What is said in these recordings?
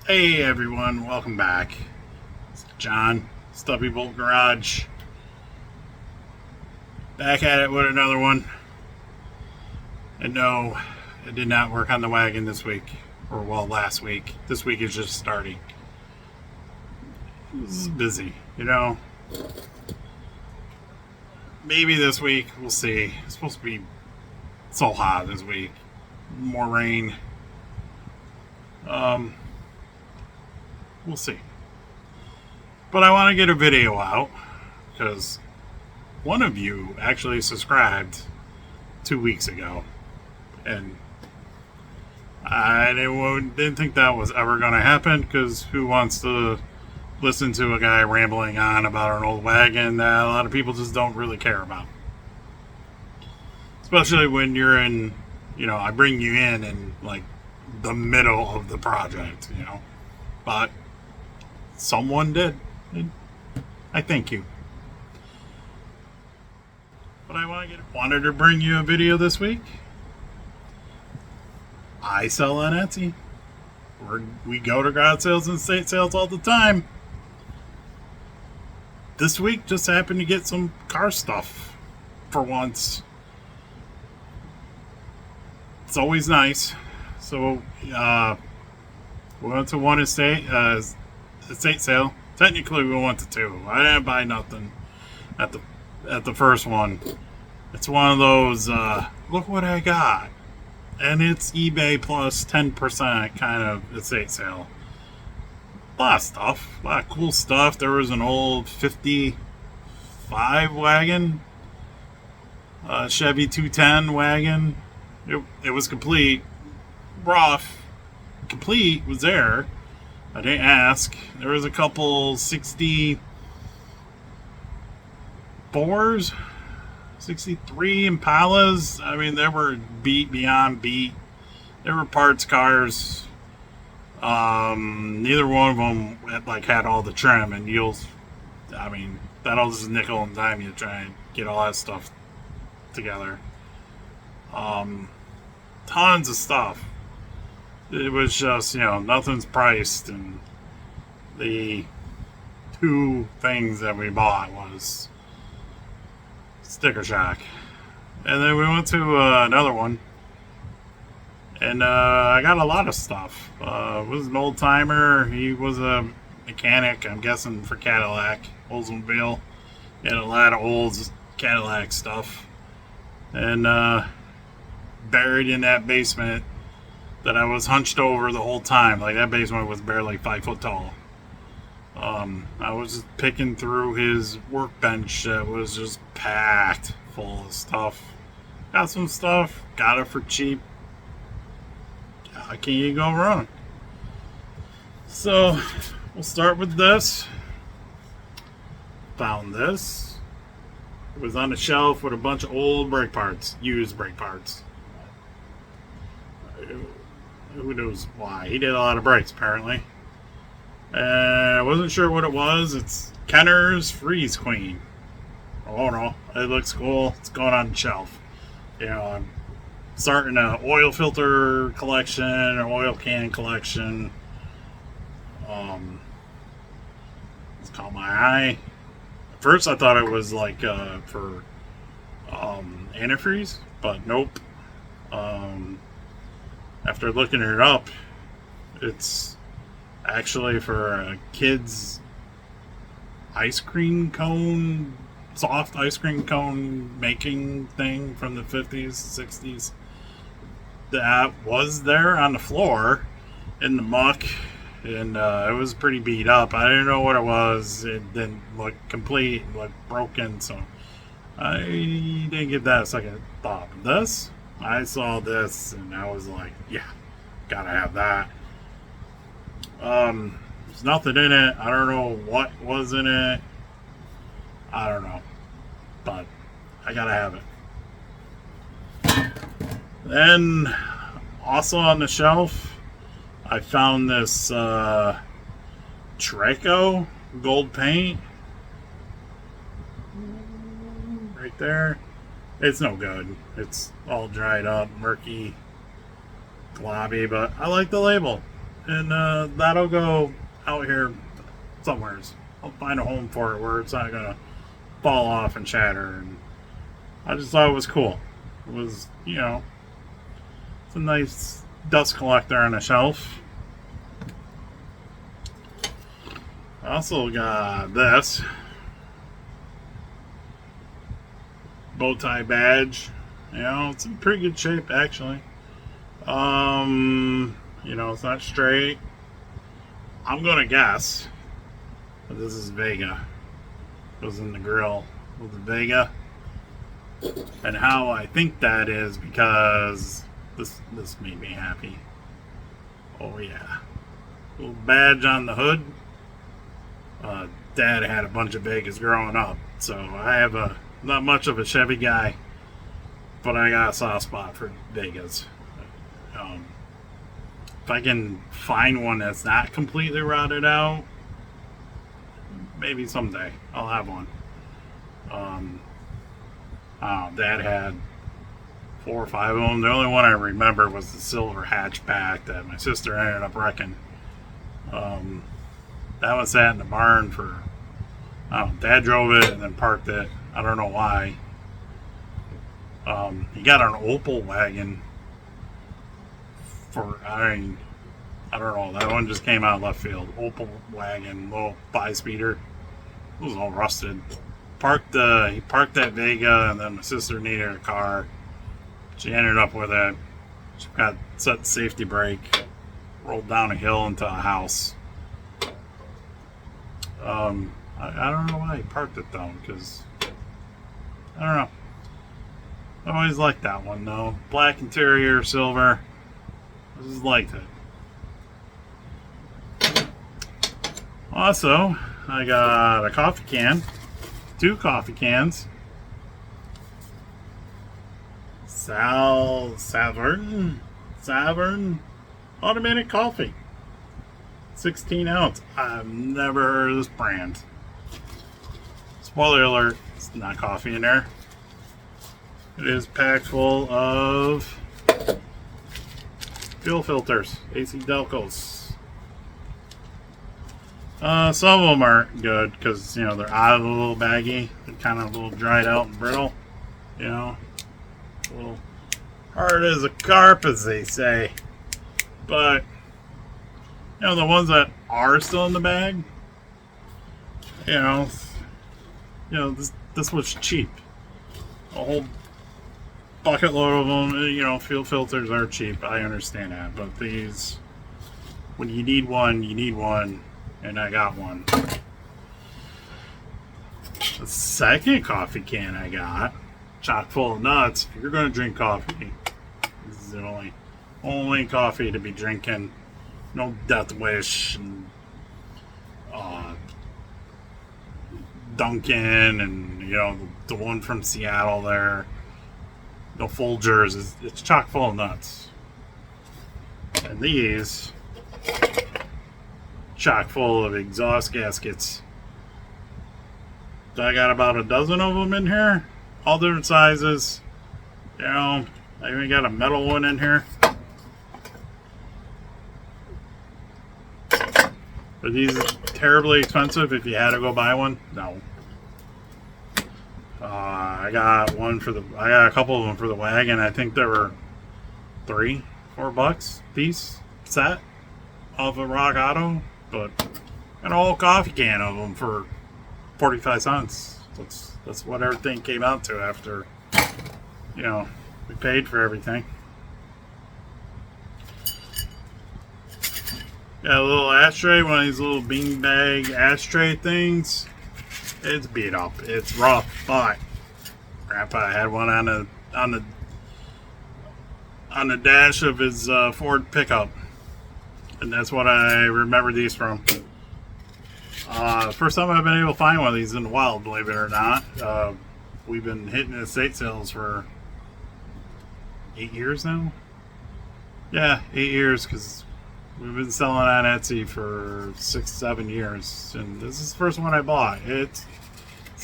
Hey everyone, welcome back. It's John, Stubby Bolt Garage. Back at it with another one. And no, it did not work on the wagon this week. Or, well, last week. This week is just starting. It was busy, you know. Maybe this week, we'll see. It's supposed to be so hot this week. More rain. Um, we'll see. But I want to get a video out because one of you actually subscribed 2 weeks ago, and I didn't think that was ever going to happen because who wants to listen to a guy rambling on about an old wagon that a lot of people just don't really care about? Especially when you're in, I bring you in like the middle of the project. But someone did. And I thank you. But I wanted to bring you a video this week. I sell on Etsy. We go to garage sales and estate sales all the time. This week just happened to get some car stuff for once. It's always nice. So we went to one estate sale. Technically, we went to two. I didn't buy nothing at the first one. It's one of those look what I got, and it's eBay plus 10% kind of estate sale. A lot of stuff, a lot of cool stuff. There was an old '55 wagon, Chevy 210 wagon. It was complete, rough. Complete was there. I didn't ask. There was a couple 64s, 63 Impalas. I mean, they were beat beyond beat. They were parts cars. Neither one of them had all the trim, and that'll just nickel and dime you to try and get all that stuff together. Tons of stuff. It was just, nothing's priced, and the two things that we bought was sticker shock. And then we went to another one, and I got a lot of stuff. Was an old timer. He was a mechanic, I'm guessing, for Cadillac, Oldsmobile. He had a lot of old Cadillac stuff. And buried in that basement that I was hunched over the whole time. Like, that basement was barely 5 foot tall. I was just picking through his workbench that was just packed full of stuff. Got some stuff, got it for cheap. How can you go wrong? So, we'll start with this. Found this. It was on a shelf with a bunch of old brake parts, used brake parts. Who knows why? He did a lot of brakes, apparently. I wasn't sure what it was. It's Kenner's Freeze Queen. Oh no, it looks cool. It's going on the shelf. I'm starting an oil filter collection, an oil can collection. It's caught my eye. At first, I thought it was for antifreeze, but nope. After looking it up, it's actually for a kid's ice cream cone, soft ice cream cone making thing from the 50s, 60s. That was there on the floor in the muck, and it was pretty beat up. I didn't know what it was. It didn't look complete, it looked broken, so I didn't give that a second thought. But this, I saw this and I was like, yeah, gotta have that. There's nothing in it. I don't know what was in it. I don't know. But I gotta have it. Then, also on the shelf, I found this Traco gold paint. Right there. It's no good. It's all dried up, murky, globby, but I like the label. and that'll go out here somewheres. I'll find a home for it where it's not gonna fall off and shatter. And I just thought it was cool. It was, it's a nice dust collector on a shelf. I also got this bow tie badge. It's in pretty good shape actually. It's not straight. I'm gonna guess but this is Vega. Goes in the grill with the Vega. And how I think that is because this made me happy. Oh yeah. Little badge on the hood. Dad had a bunch of Vegas growing up, so I have not much of a Chevy guy, but I got a soft spot for Vegas. If I can find one that's not completely rotted out, maybe someday I'll have one. Dad had 4 or 5 of them. The only one I remember was the silver hatchback that my sister ended up wrecking. That was sat in the barn for, Dad drove it and then parked it. I don't know why. He got an Opal wagon for, I don't know. That one just came out of left field. Opal wagon, little 5-speeder. It was all rusted. He parked that Vega, and then my sister needed a car. She ended up with it. She got set safety brake, rolled down a hill into a house. I don't know why he parked it though, because I don't know. I always liked that one though. Black interior, silver. I just liked it. Also, I got a coffee can. 2 coffee cans. Savern automatic coffee. 16 ounce. I've never heard of this brand. Spoiler alert, it's not coffee in there. It is packed full of fuel filters, AC Delcos. Some of them aren't good because, they're out of the little baggie. They're kind of a little dried out and brittle. A little hard as a carp, as they say. But, the ones that are still in the bag, this was cheap. A whole bucket load of them, fuel filters are cheap. I understand that. But these, when you need one, you need one. And I got one. The second coffee can I got, chock full of nuts. If you're going to drink coffee, this is the only coffee to be drinking. No Death Wish and Dunkin' and the one from Seattle there. No Folgers. It's chock full of nuts. And these, chock full of exhaust gaskets. So I got about a dozen of them in here, all different sizes. I even got a metal one in here. Are these terribly expensive if you had to go buy one? No. I got a couple of them for the wagon. I think there were $3-4 piece set of a Rock Auto. But an whole coffee can of them for 45 cents. That's what everything came out to after, we paid for everything. Got a little ashtray, one of these little beanbag ashtray things. It's beat up. It's rough, but Grandpa had one on the dash of his Ford pickup. And that's what I remember these from. First time I've been able to find one of these in the wild, believe it or not. We've been hitting estate sales for 8 years now. Yeah, 8 years, because we've been selling on Etsy for 6-7 years. And this is the first one I bought. It's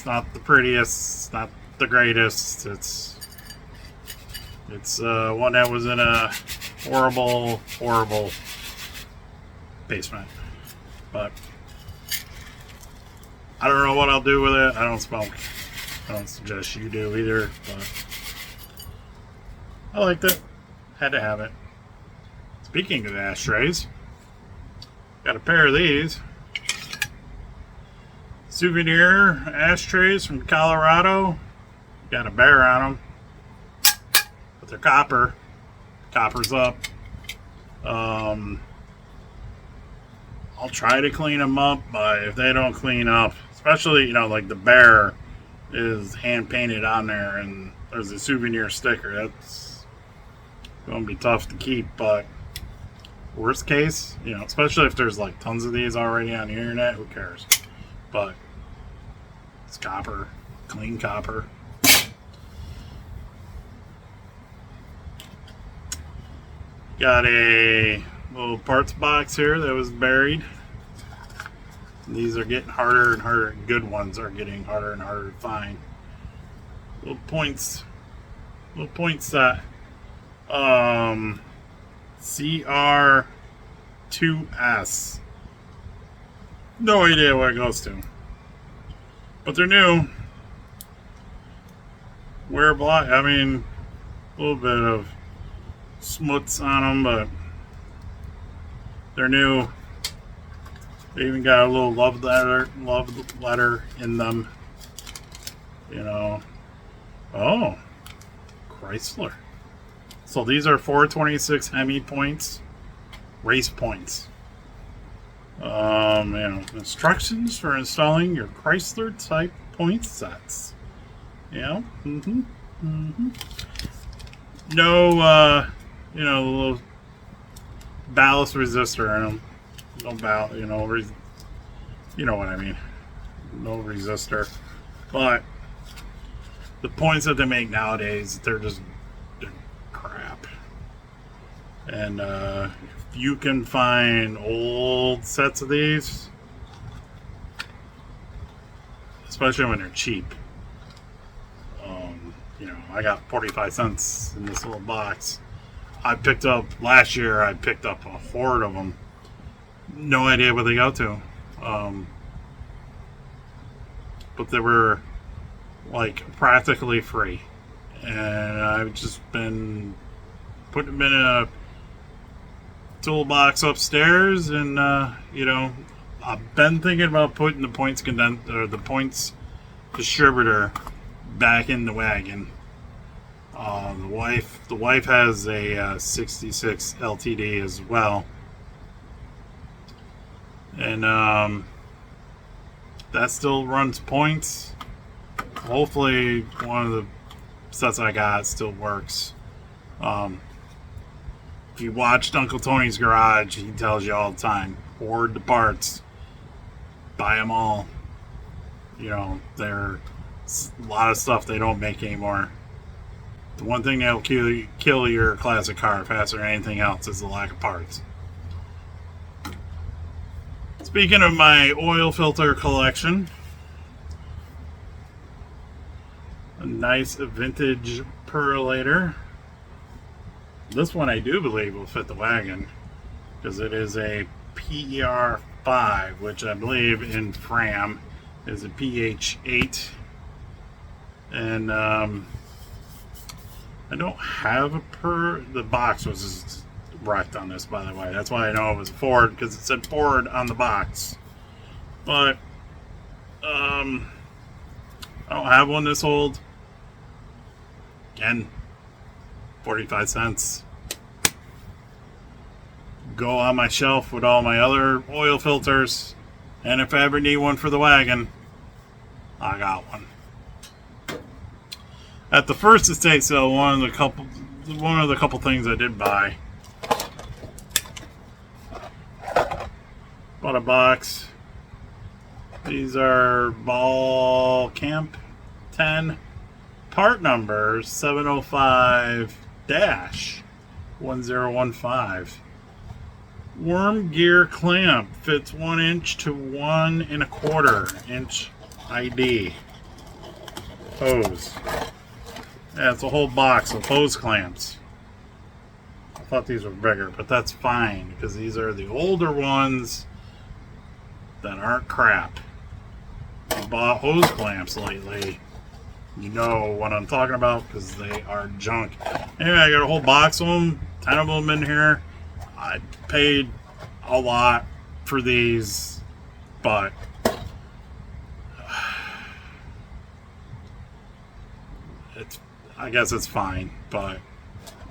not the prettiest, it's not the greatest. It's one that was in a horrible basement. But I don't know what I'll do with it. I don't smoke. I don't suggest you do either, but I liked it. Had to have it. Speaking of ashtrays, got a pair of these. Souvenir ashtrays from Colorado. Got a bear on them. But they're copper. Copper's up. I'll try to clean them up, but if they don't clean up, especially, you know, like the bear is hand painted on there and there's a souvenir sticker, that's going to be tough to keep. But worst case, you know, especially if there's like tons of these already on the internet, who cares? But it's copper, clean copper. Got a little parts box here that was buried. These are getting harder and harder. Good ones are getting harder and harder to find. Little points set. CR2S. No idea what it goes to. But they're new. Wear black. I mean, a little bit of smuts on them, but they're new. They even got a little love letter in them. You know. Oh, Chrysler. So these are 426 Hemi points, race points. You know, instructions for installing your Chrysler type point sets. Yeah. No, you know, little ballast resistor in them. No ballast, you know, you know what I mean. No resistor. But the points that they make nowadays, they're crap. And if you can find old sets of these, especially when they're cheap. You know, I got 45 cents in this little box. Last year I picked up a horde of them. No idea where they go to. But they were like practically free. And I've just been putting them in a toolbox upstairs, and you know, I've been thinking about putting the points the points distributor back in the wagon. The wife has a 66 LTD as well, and that still runs points. Hopefully, one of the sets I got still works. If you watched Uncle Tony's Garage, he tells you all the time, hoard the parts, buy them all. You know, there's a lot of stuff they don't make anymore. The one thing that'll kill your classic car faster than anything else is the lack of parts. Speaking of my oil filter collection, a nice vintage perlator. This one I do believe will fit the wagon because it is a PER 5, which I believe in Fram is a PH 8. And I don't have the box was just wrecked on this, by the way. That's why I know it was a Ford, because it said Ford on the box. But I don't have one this old. Again, 45 cents. Go on my shelf with all my other oil filters, and if I ever need one for the wagon, I got one. At the first estate sale, one of the couple things I did buy, bought a box. These are Ball Camp 10, part number 705-1015. Worm gear clamp, fits 1 inch to 1 1/4 inch ID. Hose. Yeah, it's a whole box of hose clamps. thought these were bigger, but that's fine because these are the older ones that aren't crap. I bought hose clamps lately. You know what I'm talking about because they are junk. Anyway, I got a whole box of them, 10 of them in here. I paid a lot for these, but I guess it's fine, but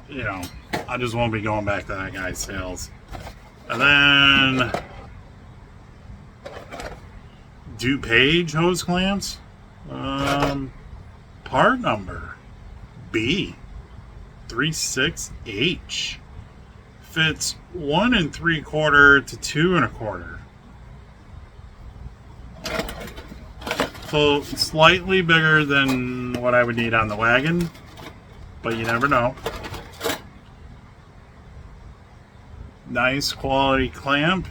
you know, I just won't be going back to that guy's sales. And then DuPage hose clamps, part number B36H, fits 1 3/4 to 2 1/4. So slightly bigger than what I would need on the wagon, but you never know. Nice quality clamp.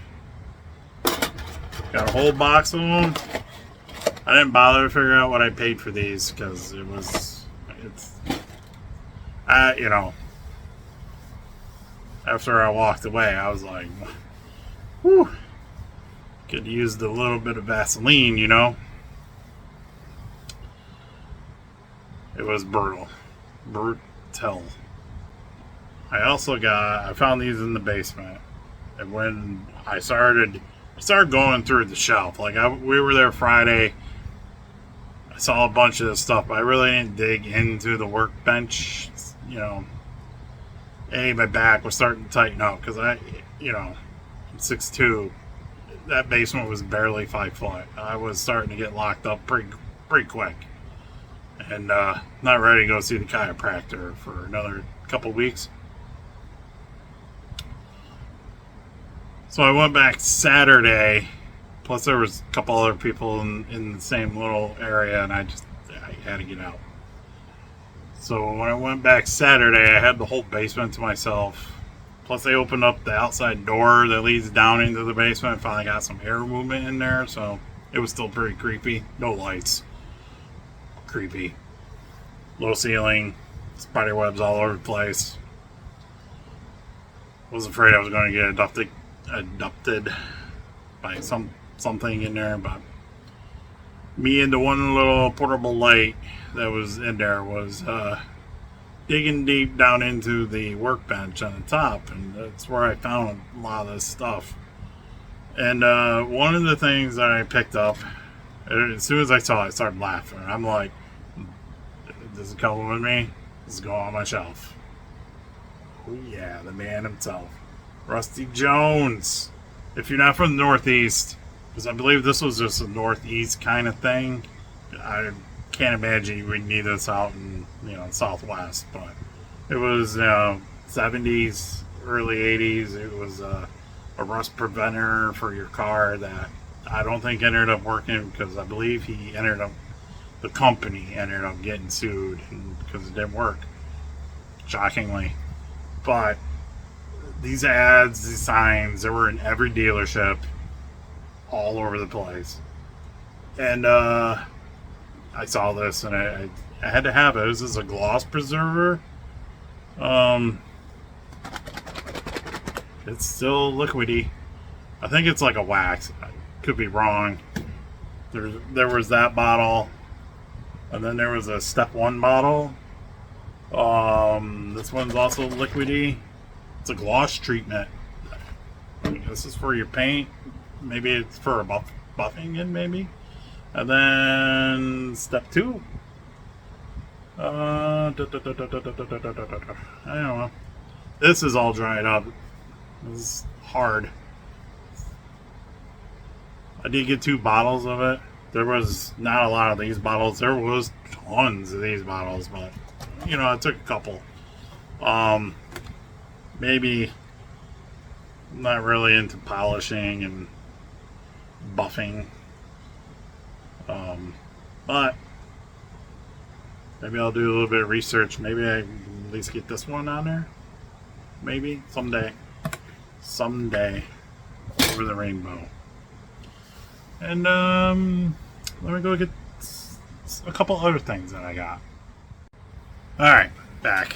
Got a whole box of them. I didn't bother to figure out what I paid for these because you know, after I walked away, I was like, whew, could use a little bit of Vaseline, you know. It was brutal. I found these in the basement. And when I started going through the shelf. Like, we were there Friday. I saw a bunch of this stuff, but I really didn't dig into the workbench. You know, my back was starting to tighten up because I'm 6'2". That basement was barely 5 foot. I was starting to get locked up pretty quick. And not ready to go see the chiropractor for another couple weeks. So I went back Saturday. Plus there was a couple other people in the same little area, and I had to get out. So when I went back Saturday, I had the whole basement to myself. Plus they opened up the outside door that leads down into the basement. I finally got some air movement in there, so it was still pretty creepy. No lights. Creepy. Low ceiling, spider webs all over the place. Was afraid I was going to get abducted by something in there, but me and the one little portable light that was in there was digging deep down into the workbench on the top, and that's where I found a lot of this stuff. And one of the things that I picked up, as soon as I saw it, I started laughing. I'm like, this is coming with me. This is going on my shelf. Oh yeah, the man himself, Rusty Jones. If you're not from the Northeast, because I believe this was just a Northeast kind of thing, I can't imagine you would need this out in Southwest. But it was 70s, early 80s. It was a rust preventer for your car that I don't think ended up working because I believe the company ended up getting sued because it didn't work, shockingly. But these ads, these signs, they were in every dealership all over the place. And I saw this and I had to have it. This is a gloss preserver. It's still liquidy. I think it's like a wax. I could be wrong. There was that bottle. And then there was a step 1 bottle. This one's also liquidy. It's a gloss treatment. This is for your paint. Maybe it's for buffing in, maybe. And then step 2. I don't know. This is all dried up. This is hard. I did get 2 bottles of it. There was not a lot of these bottles. There was tons of these bottles, but I took a couple. Maybe I'm not really into polishing and buffing. But maybe I'll do a little bit of research. Maybe I can at least get this one on there. Maybe someday. Over the rainbow. And let me go get a couple other things that I got. Alright, back.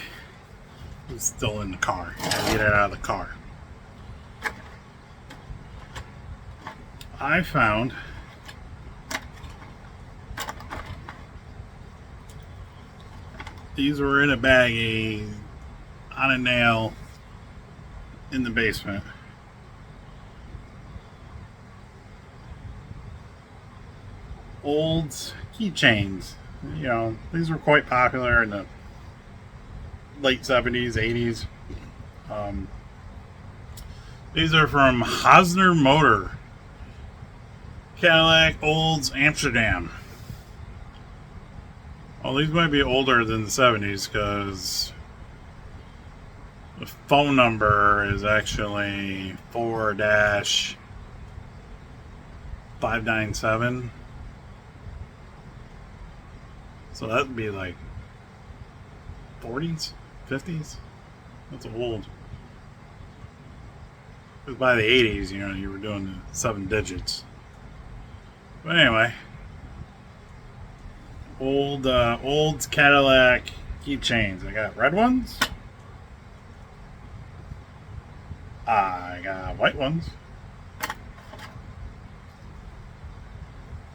It's still in the car. I get it out of the car. I found these were in a baggie on a nail in the basement. Old keychains. You know, these were quite popular in the late 70s, 80s. These are from Hosner Motor, Cadillac Olds, Amsterdam. Well, these might be older than the 70s because the phone number is actually 4-597. So that'd be like 40s, 50s. That's old. Because by the 80s, you know, you were doing the 7 digits. But anyway, old Cadillac keychains. I got red ones. I got white ones.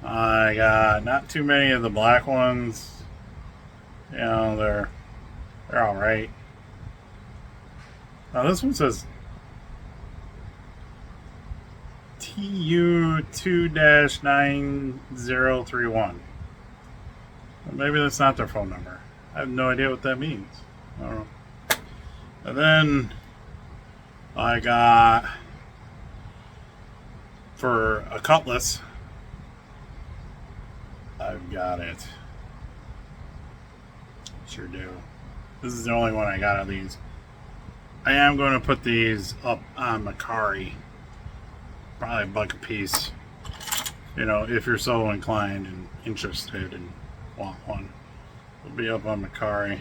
I got not too many of the black ones. You know, they're all right. Now this one says TU2-9031. Well, maybe that's not their phone number. I have no idea what that means. I don't know. And then I got, for a cutlass, I've got it. Sure do. This is the only one I got of these. I am going to put these up on Macari. Probably $1 a piece. You know, if you're so inclined and interested and want one. It'll be up on Macari.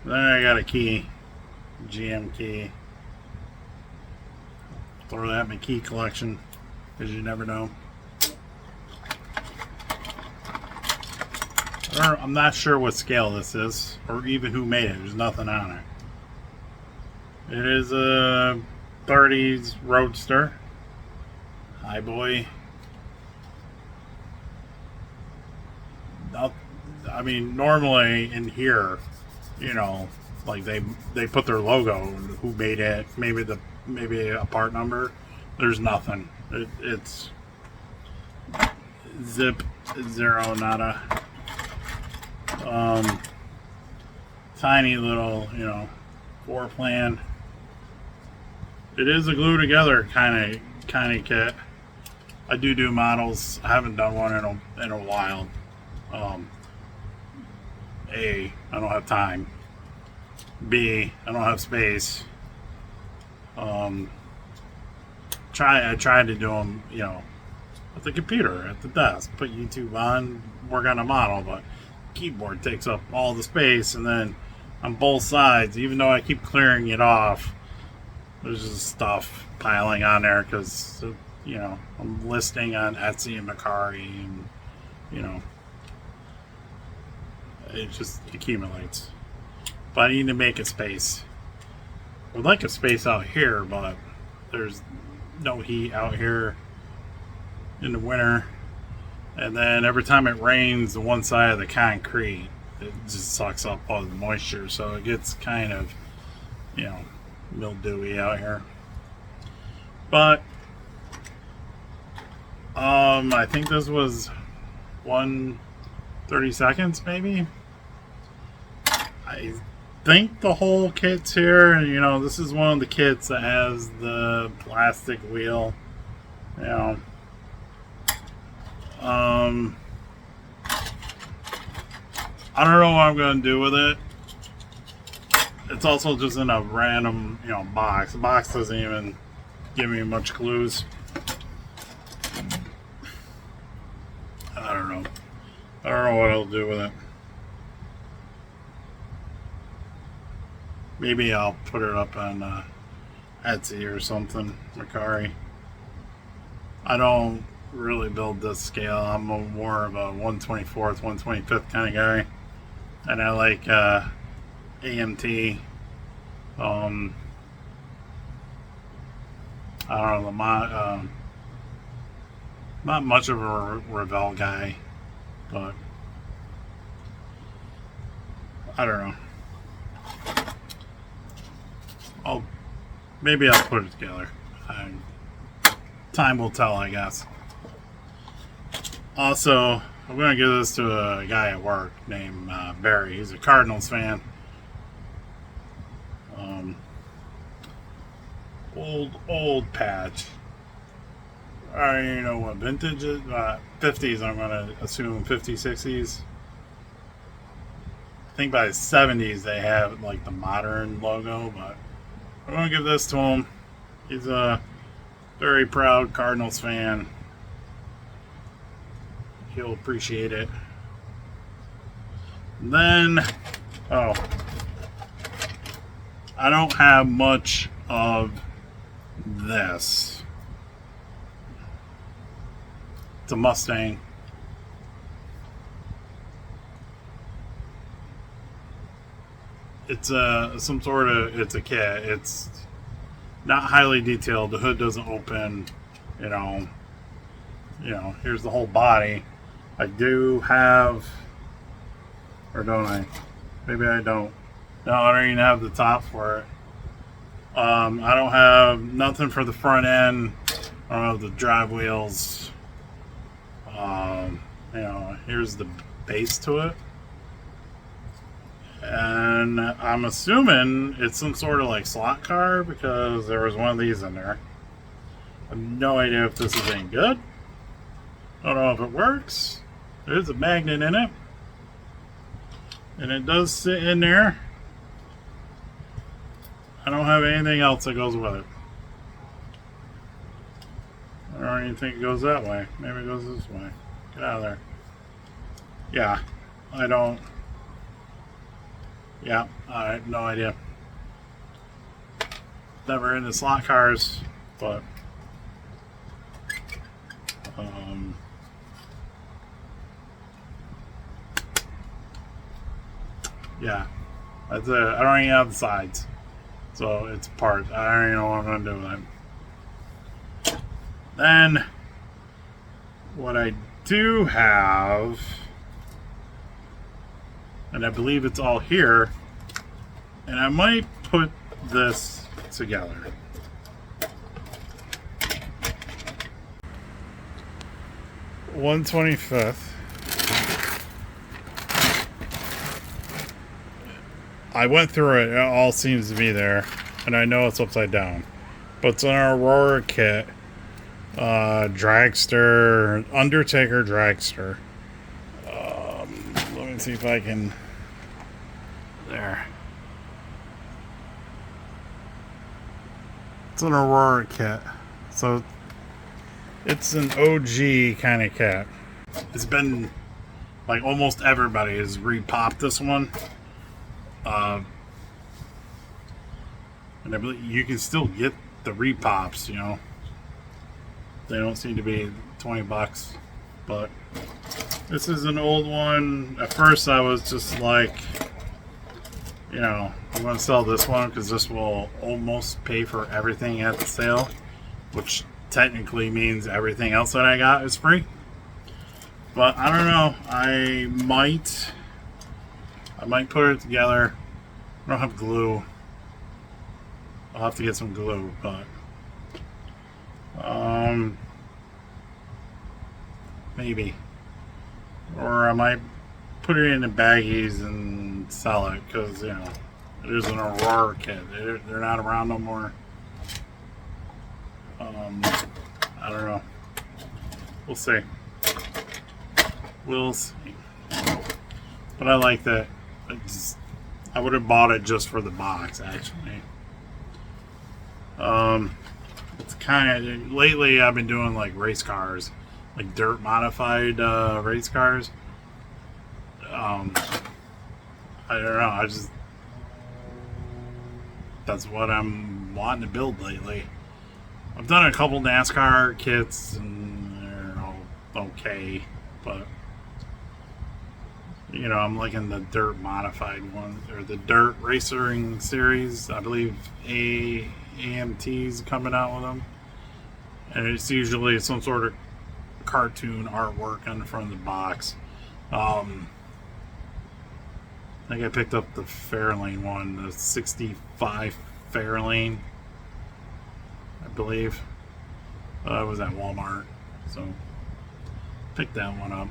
Then I got a key. GM key. Throw that in my key collection. Because you never know. I'm not sure what scale this is, or even who made it. There's nothing on it. It is a 30s Roadster. Hi, boy. I mean, normally in here, you know, like they put their logo, who made it, maybe a part number. There's nothing. It's zip, zero, nada. Tiny little, you know, floor plan. It is a glue together kind of kit. I do models. I haven't done one in a while. A, I don't have time. B, I don't have space. I tried to do them, you know, at the computer, at the desk, put YouTube on, work on a model, but keyboard takes up all the space, and then on both sides, even though I keep clearing it off, there's just stuff piling on there because, you know, I'm listing on Etsy and Macari, and, you know, it just accumulates. But I need to make a space. I would like a space out here, but there's no heat out here in the winter. And then every time it rains, the one side of the concrete, it just sucks up all the moisture. So it gets kind of, you know, mildewy out here. But I think this was 1/30 seconds, maybe. I think the whole kit's here, and you know, this is one of the kits that has the plastic wheel. You know, I don't know what I'm gonna do with it. It's also just in a random, you know, box. The box doesn't even give me much clues. I don't know. I don't know what I'll do with it. Maybe I'll put it up on Etsy or something. Macari. I don't really build this scale. I'm more of a 1/24th, 1/25th kind of guy. And I like AMT. I don't know, not much of a Revell guy, but I don't know. Maybe I'll put it together. Time will tell, I guess. Also, I'm going to give this to a guy at work named Barry. He's a Cardinals fan. Old patch. I don't even know what vintage is. 50s, I'm going to assume 50s, 60s. I think by the 70s they have like the modern logo, but I'm going to give this to him. He's a very proud Cardinals fan. He'll appreciate it. And then, I don't have much of this. It's a Mustang. It's some sort of, it's a kit. It's not highly detailed. The hood doesn't open. You know, here's the whole body. I do have, or don't I? Maybe I don't. No, I don't even have the top for it. I don't have nothing for the front end. I don't have the drive wheels. Here's the base to it. And I'm assuming it's some sort of like slot car because there was one of these in there. I have no idea if this is any good. I don't know if it works. There's a magnet in it. And it does sit in there. I don't have anything else that goes with it. I don't even think it goes that way. Maybe it goes this way. Get out of there. Yeah, I don't. Yeah, I have no idea. Never into slot cars, but yeah, that's it. I don't even have the sides, so it's part. I don't even know what I'm gonna do with it. Then, what I do have, and I believe it's all here, and I might put this together. $125. I went through it. It all seems to be there, and I know it's upside down, but it's an Aurora kit. Dragster, Undertaker Dragster. Let me see if I can. There. It's an Aurora kit, so it's an OG kind of kit. It's been like almost everybody has repopped this one, and I believe you can still get the repops. They don't seem to be $20, but this is an old one. At first I was just like, I'm going to sell this one because this will almost pay for everything at the sale, which technically means everything else that I got is free. But I don't know. I might put it together. I don't have glue. I'll have to get some glue, but maybe, or I might put it in the baggies and sell it because it is an Aurora kit. They're not around no more. I don't know. We'll see. But I like that. I would have bought it just for the box, actually. It's kind of, lately I've been doing like race cars, like dirt modified race cars. I don't know. That's what I'm wanting to build lately. I've done a couple NASCAR kits and they're all okay, but you know, I'm liking the dirt modified ones, or the dirt racing series. I believe AMT's coming out with them, and it's usually some sort of cartoon artwork on the front of the box. I think I picked up the Fairlane one, the 65 Fairlane, I believe. It was at Walmart, so picked that one up.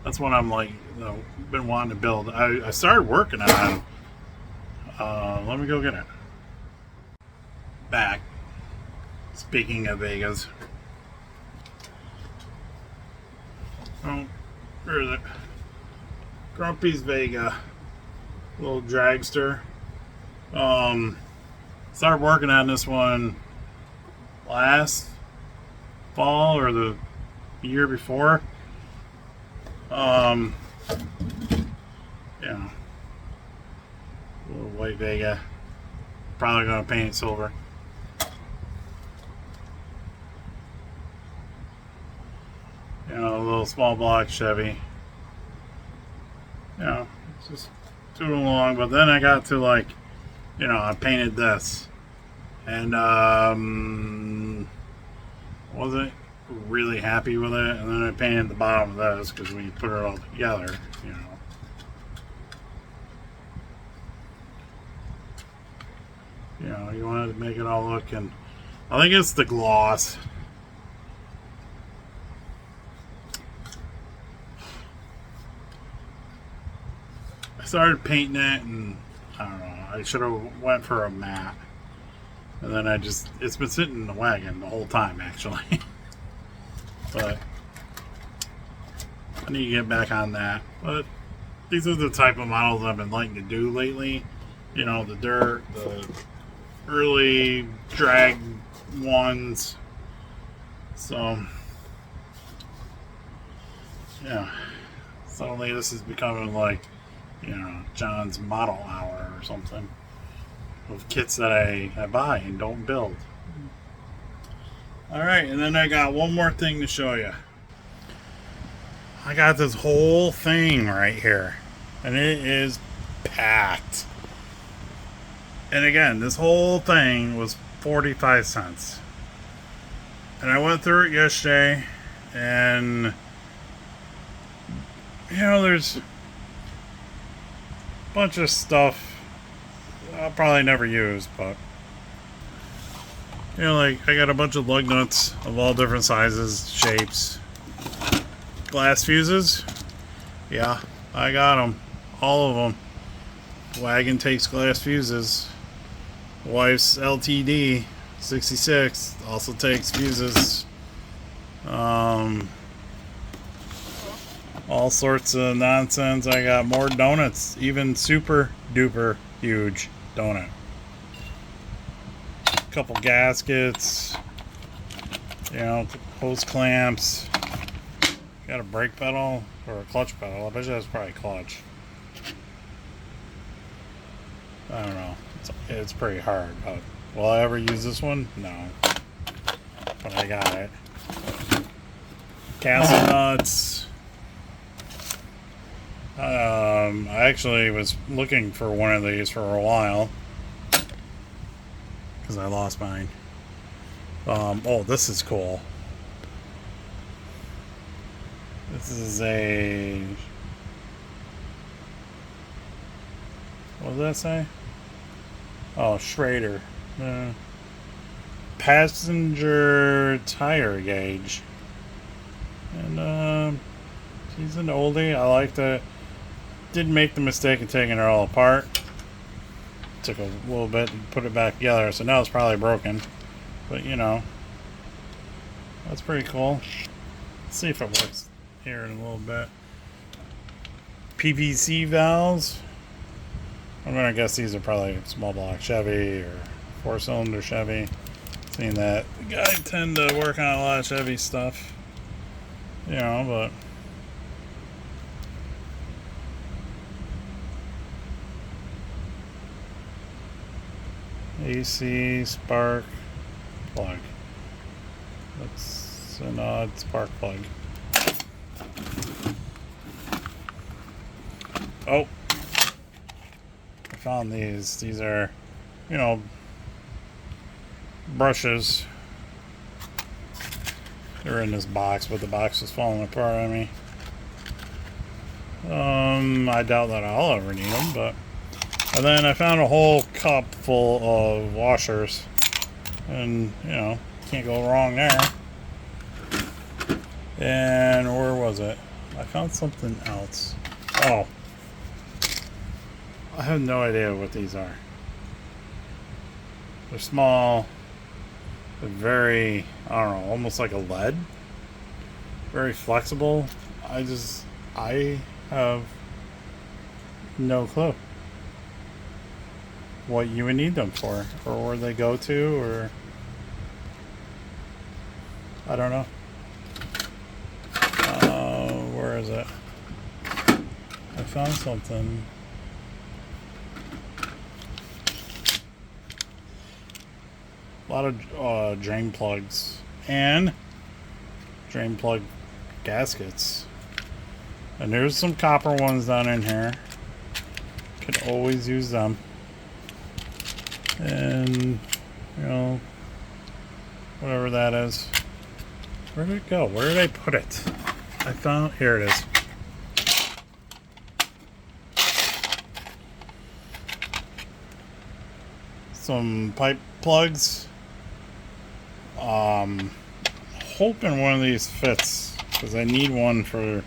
That's what I'm like, you know, been wanting to build. I started working on. Let me go get it. Back. Speaking of Vegas. Oh, where is it? Grumpy's Vega, little dragster. Started working on this one last fall or the year before. Yeah, little white Vega. Probably gonna paint it silver. You know, a little small block Chevy. You know, it's just too long. But then I got to, like, you know, I painted this, and wasn't really happy with it. And then I painted the bottom of this because we put it all together. You know, you wanted to make it all look, and I think it's the gloss. I started painting it, and I don't know, I should have went for a matte, and then it's been sitting in the wagon the whole time, actually. But I need to get back on that. But these are the type of models I've been liking to do lately. You know, the dirt, the early drag ones. So yeah, suddenly this is becoming like, you know, John's model hour or something of kits that I buy and don't build. Alright, and then I got one more thing to show you. I got this whole thing right here, and it is packed. And again, this whole thing was 45 cents. And I went through it yesterday, and you know, there's bunch of stuff I'll probably never use, but you know, like I got a bunch of lug nuts of all different sizes, shapes, glass fuses. Yeah, I got them, all of them. Wagon takes glass fuses. Wife's LTD 66 also takes fuses. All sorts of nonsense. I got more donuts, even super duper huge donut. A couple gaskets, you know, hose clamps. Got a brake pedal or a clutch pedal. I bet you that's probably clutch. I don't know. It's pretty hard, but will I ever use this one? No. But I got it. Castle nuts. I actually was looking for one of these for a while because I lost mine. Oh, this is cool. This is a, what does that say? Oh, Schrader. Passenger tire gauge. And she's an oldie. I like that. Didn't make the mistake of taking it all apart. Took a little bit to put it back together, so now it's probably broken. But you know, that's pretty cool. Let's see if it works here in a little bit. PVC valves. I'm gonna guess these are probably small block Chevy or 4-cylinder Chevy. Seeing that the guy tend to work on a lot of Chevy stuff, you know, but AC spark plug. That's an odd spark plug. Oh, I found these. These are, you know, brushes. They're in this box, but the box is falling apart on me. I doubt that I'll ever need them, but... And then I found a whole cup full of washers. And, you know, can't go wrong there. And where was it? I found something else. Oh. I have no idea what these are. They're small. They're very, I don't know, almost like a lead. Very flexible. I have no clue what you would need them for, or where they go to, or I don't know. Where is it? I found something. A lot of drain plugs and drain plug gaskets. And there's some copper ones down in here. Could always use them. And, you know, whatever that is. Where did it go? Where did I put it? I found, here it is. Some pipe plugs. Hoping one of these fits, because I need one for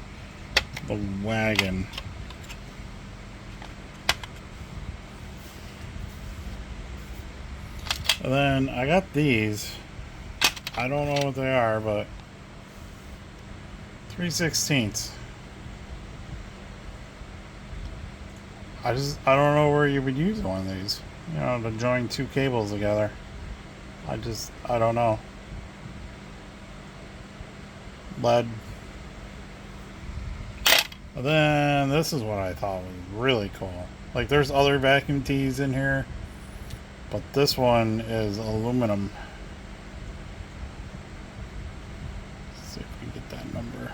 the wagon. And then I got these. I don't know what they are, but 3/16. I don't know where you would use one of these. You know, to join two cables together. I don't know. Lead. And then this is what I thought was really cool. Like, there's other vacuum tees in here, but this one is aluminum. Let's see if we can get that number.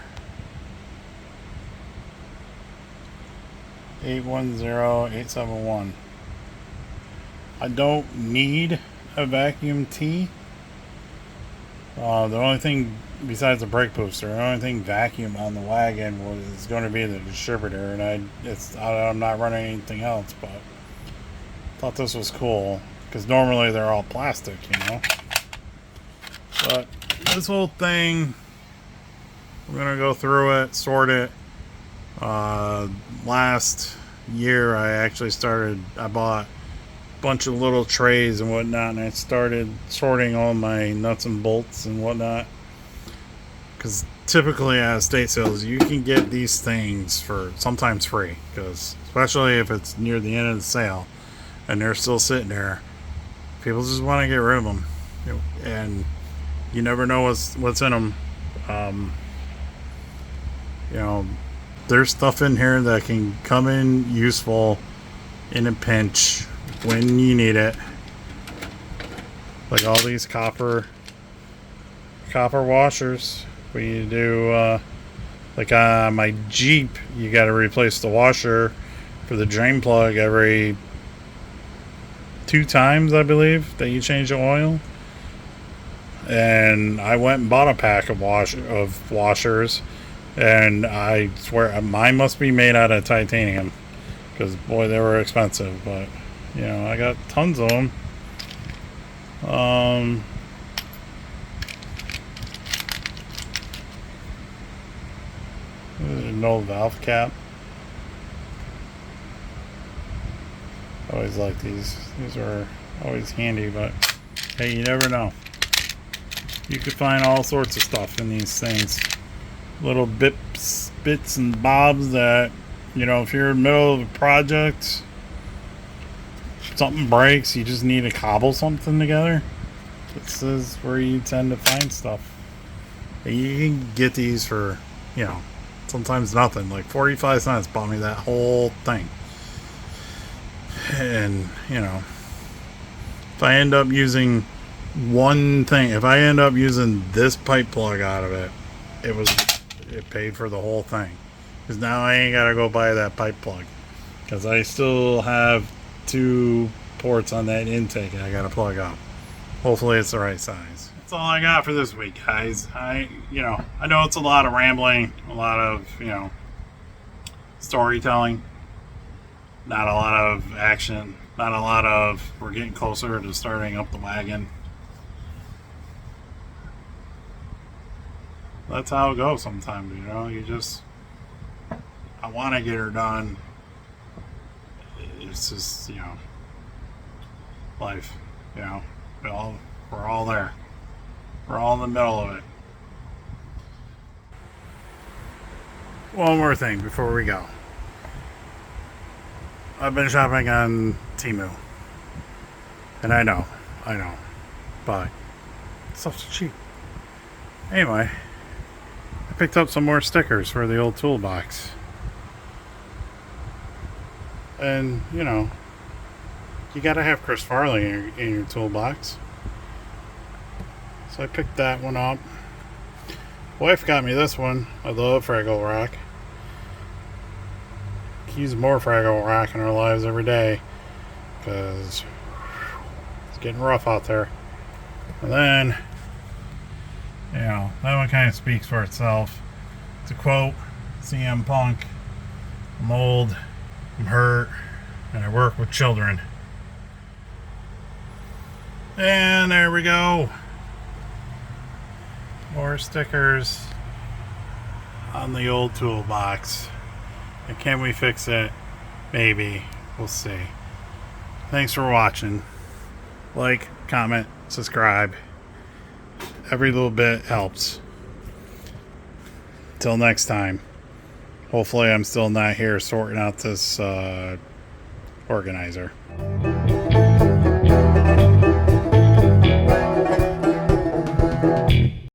810871. I don't need a vacuum tee. The only thing besides the brake booster, the only thing vacuum on the wagon is going to be the distributor, and I'm not running anything else. But thought this was cool because normally they're all plastic, you know. But this whole thing, we're gonna go through it, sort it. Last year I bought a bunch of little trays and whatnot, and I started sorting all my nuts and bolts and whatnot, because typically at estate sales you can get these things for sometimes free, because especially if it's near the end of the sale and they're still sitting there, people just want to get rid of them, and you never know what's in them. You know, there's stuff in here that can come in useful in a pinch when you need it. Like all these copper washers. When you do, like on my Jeep, you got to replace the washer for the drain plug every 2 times, I believe, that you change the oil. And I went and bought a pack of washers. And I swear mine must be made out of titanium, because boy, they were expensive. But you know, I got tons of them. No valve cap. I always like these. These are always handy, but hey, you never know. You could find all sorts of stuff in these things. Little bits and bobs that, you know, if you're in the middle of a project, something breaks, you just need to cobble something together. This is where you tend to find stuff. And you can get these for, you know, sometimes nothing. Like 45 cents bought me that whole thing. And, you know, if I end up using one thing, if I end up using this pipe plug out of it, it paid for the whole thing, because now I ain't gotta go buy that pipe plug. because I still have 2 ports on that intake I gotta plug up. Hopefully it's the right size. That's all I got for this week, guys. I know it's a lot of rambling, a lot of, storytelling, not a lot of action, not a lot of we're getting closer to starting up the wagon. That's how it goes sometimes, you just, I want to get her done. It's just, life, we're all there. We're all in the middle of it. One more thing before we go. I've been shopping on Temu. And I know. But stuff's cheap. Anyway, I picked up some more stickers for the old toolbox. And, you gotta have Chris Farley in your toolbox. So I picked that one up. Wife got me this one. I love Fraggle Rock. Use more Fraggle Rock in our lives every day, because it's getting rough out there. And then, that one kind of speaks for itself. To quote CM Punk, I'm old, I'm hurt, and I work with children. And there we go. More stickers on the old toolbox. And can we fix it? Maybe. We'll see. Thanks for watching. Like, comment, subscribe. Every little bit helps. Till next time. Hopefully I'm still not here sorting out this organizer.